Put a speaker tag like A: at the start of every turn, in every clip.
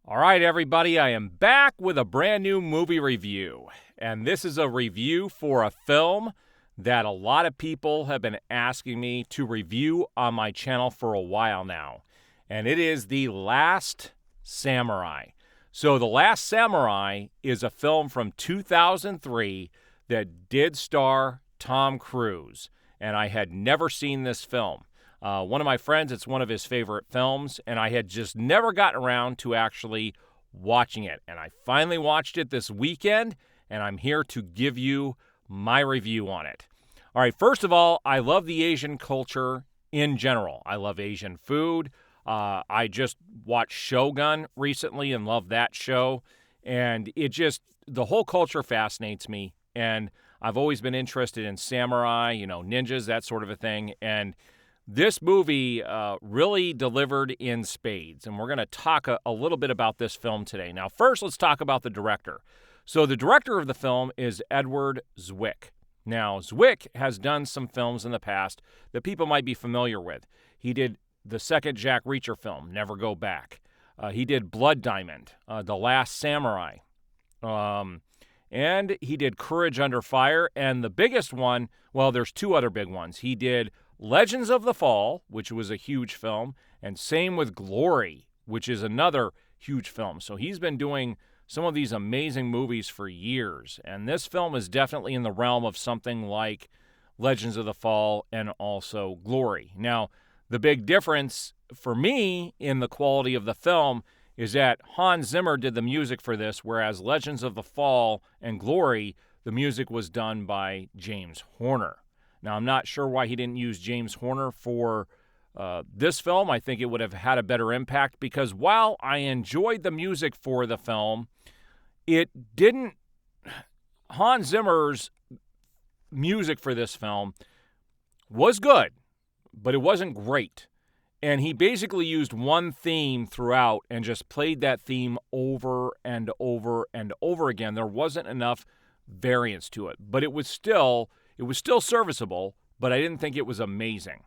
A: All right, everybody, I am back with a brand new movie review. And this is a review for a film that a lot of people have been asking me to review on my channel for a while now. And it is The Last Samurai. So The Last Samurai is a film from 2003 that did star Tom Cruise. And I had never seen this film. One of my friends, it's one of his favorite films, and I had just never gotten around to actually watching it. And I finally watched it this weekend, and I'm here to give you my review on it. All right, first of all, I love the Asian culture in general. I love Asian food. I just watched Shogun recently and love that show. And the whole culture fascinates me. And I've always been interested in samurai, ninjas, that sort of a thing. And this movie really delivered in spades, and we're going to talk a little bit about this film today. Now, first, let's talk about the director. So the director of the film is Edward Zwick. Now, Zwick has done some films in the past that people might be familiar with. He did the second Jack Reacher film, Never Go Back. He did Blood Diamond, The Last Samurai. And he did Courage Under Fire, and the biggest one, well, there's two other big ones. He did Legends of the Fall, which was a huge film, and same with Glory, which is another huge film. So he's been doing some of these amazing movies for years, and this film is definitely in the realm of something like Legends of the Fall and also Glory. Now, the big difference for me in the quality of the film is that Hans Zimmer did the music for this, whereas Legends of the Fall and Glory, the music was done by James Horner. Now, I'm not sure why he didn't use James Horner for this film. I think it would have had a better impact because while I enjoyed the music for the film, Hans Zimmer's music for this film was good, but it wasn't great. And he basically used one theme throughout and just played that theme over and over and over again. There wasn't enough variance to it, but it was still serviceable, but I didn't think it was amazing.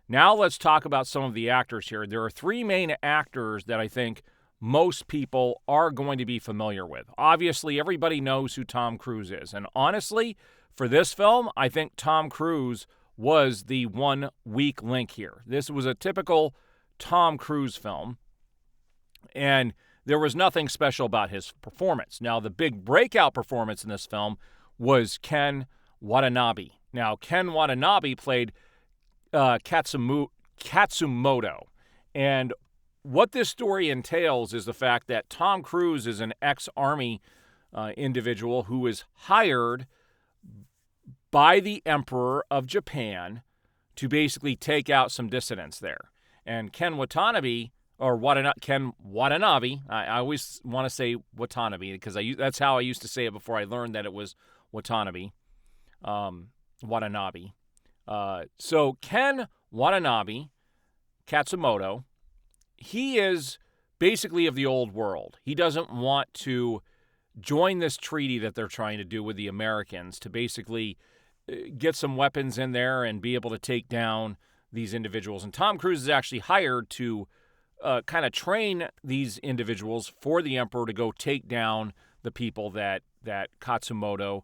A: Now let's talk about some of the actors here. There are three main actors that I think most people are going to be familiar with. Obviously, everybody knows who Tom Cruise is. And honestly, for this film, I think Tom Cruise was the one weak link here. This was a typical Tom Cruise film, and there was nothing special about his performance. Now, the big breakout performance in this film was Ken Watanabe. Now, Ken Watanabe played Katsumoto. And what this story entails is the fact that Tom Cruise is an ex-Army individual who is hired by the Emperor of Japan to basically take out some dissidents there. And Ken Watanabe, I always want to say Watanabe because that's how I used to say it before I learned that it was Watanabe. So Ken Watanabe, Katsumoto, he is basically of the old world. He doesn't want to join this treaty that they're trying to do with the Americans to basically get some weapons in there and be able to take down these individuals. And Tom Cruise is actually hired to kind of train these individuals for the Emperor to go take down the people that Katsumoto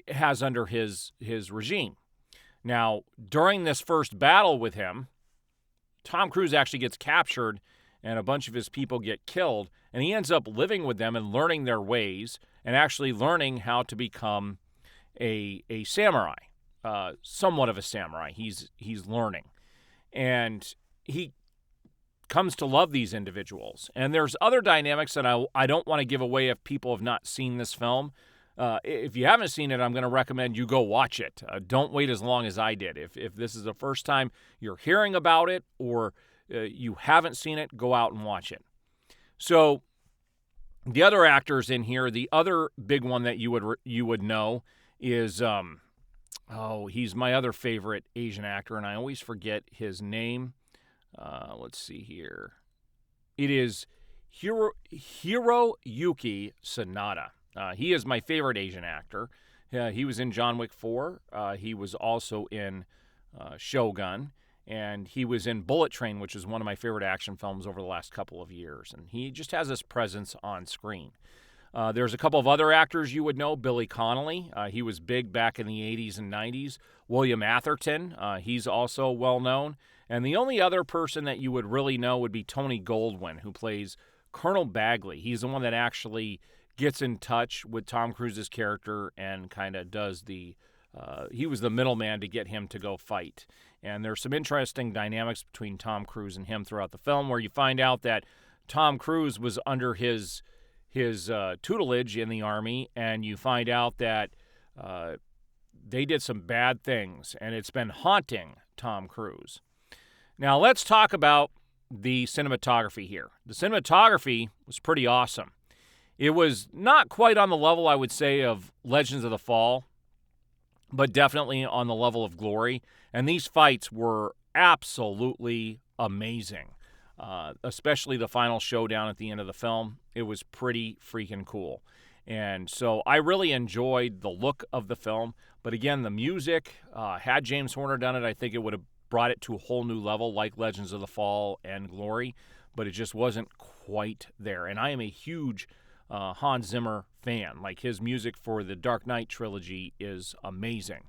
A: has under his regime. Now, during this first battle with him, Tom Cruise actually gets captured and a bunch of his people get killed, and he ends up living with them and learning their ways and actually learning how to become a samurai, somewhat of a samurai. He's learning, and he comes to love these individuals. And there's other dynamics that I don't want to give away if people have not seen this film. If you haven't seen it, I'm going to recommend you go watch it. Don't wait as long as I did. If this is the first time you're hearing about it or you haven't seen it, go out and watch it. So the other actors in here, the other big one that you would know is he's my other favorite Asian actor, and I always forget his name. Let's see here. It is Hiroyuki Sanada. He is my favorite Asian actor. He was in John Wick 4. He was also in Shogun. And he was in Bullet Train, which is one of my favorite action films over the last couple of years. And he just has this presence on screen. There's a couple of other actors you would know. Billy Connolly, he was big back in the 80s and 90s. William Atherton, he's also well known. And the only other person that you would really know would be Tony Goldwyn, who plays Colonel Bagley. He's the one that actually gets in touch with Tom Cruise's character and kind of does he was the middleman to get him to go fight. And there's some interesting dynamics between Tom Cruise and him throughout the film, where you find out that Tom Cruise was under his tutelage in the Army, and you find out that they did some bad things, and it's been haunting Tom Cruise. Now, let's talk about the cinematography here. The cinematography was pretty awesome. It was not quite on the level, I would say, of Legends of the Fall, but definitely on the level of Glory. And these fights were absolutely amazing, especially the final showdown at the end of the film. It was pretty freaking cool. And so I really enjoyed the look of the film. But again, the music, had James Horner done it, I think it would have brought it to a whole new level, like Legends of the Fall and Glory. But it just wasn't quite there. And I am a huge Hans Zimmer fan. Like, his music for the Dark Knight trilogy is amazing.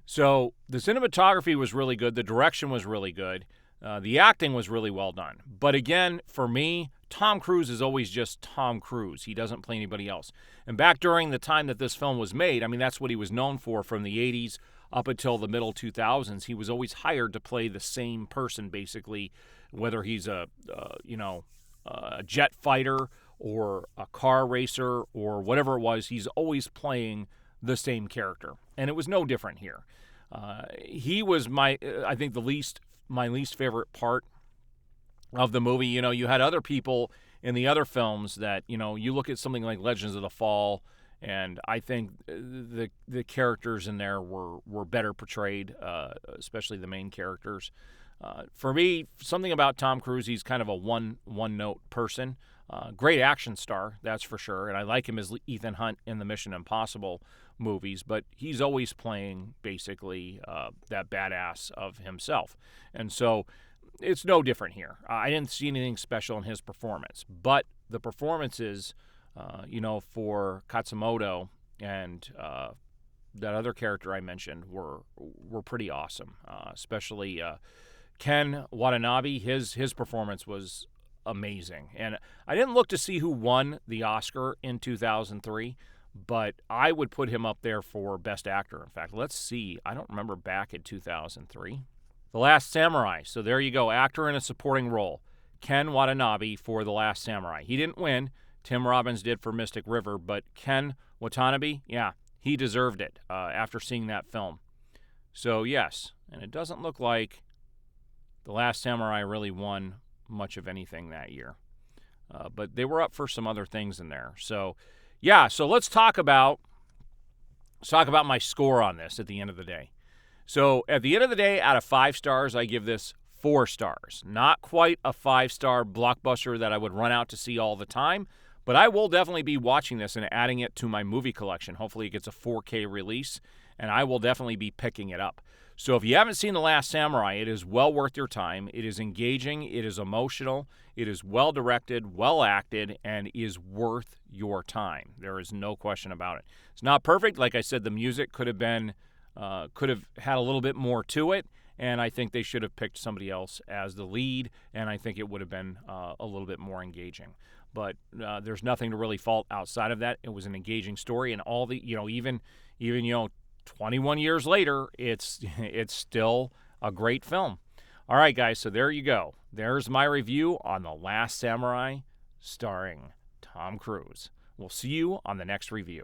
A: So the cinematography was really good. The direction was really good. The acting was really well done. But again, for me, Tom Cruise is always just Tom Cruise. He doesn't play anybody else. And back during the time that this film was made, I mean, that's what he was known for from the 80s up until the middle 2000s. He was always hired to play the same person, basically, whether he's a jet fighter or a car racer or whatever it was. He's always playing the same character. And it was no different here. He was my least favorite part of the movie. You know, you had other people in the other films that, you know, you look at something like Legends of the Fall, and I think the characters in there were better portrayed, especially the main characters. For me, something about Tom Cruise, he's kind of a one-note person. Great action star, that's for sure, and I like him as Ethan Hunt in the Mission Impossible movies, but he's always playing basically that badass of himself. And so it's no different here. I didn't see anything special in his performance, but the performances, for Katsumoto and that other character I mentioned were pretty awesome, especially Ken Watanabe. His performance was amazing. And I didn't look to see who won the Oscar in 2003, but I would put him up there for Best Actor. In fact, let's see. I don't remember back in 2003. The Last Samurai. So there you go. Actor in a supporting role. Ken Watanabe for The Last Samurai. He didn't win. Tim Robbins did for Mystic River, but Ken Watanabe, yeah, he deserved it after seeing that film. So yes, and it doesn't look like The Last Samurai really won much of anything that year. But they were up for some other things in there. So yeah, so let's talk about my score on this at the end of the day. So at the end of the day, out of 5 stars, I give this 4 stars. Not quite a 5-star blockbuster that I would run out to see all the time, but I will definitely be watching this and adding it to my movie collection. Hopefully it gets a 4K release, and I will definitely be picking it up. So if you haven't seen The Last Samurai, it is well worth your time. It is engaging, it is emotional, it is well directed, well acted, and is worth your time. There is no question about it. It's not perfect. Like I said, the music could have had a little bit more to it, and I think they should have picked somebody else as the lead, and I think it would have been a little bit more engaging. But there's nothing to really fault outside of that. It was an engaging story, and all the, even 21 years later, it's still a great film. All right, guys, so there you go. There's my review on The Last Samurai starring Tom Cruise. We'll see you on the next review.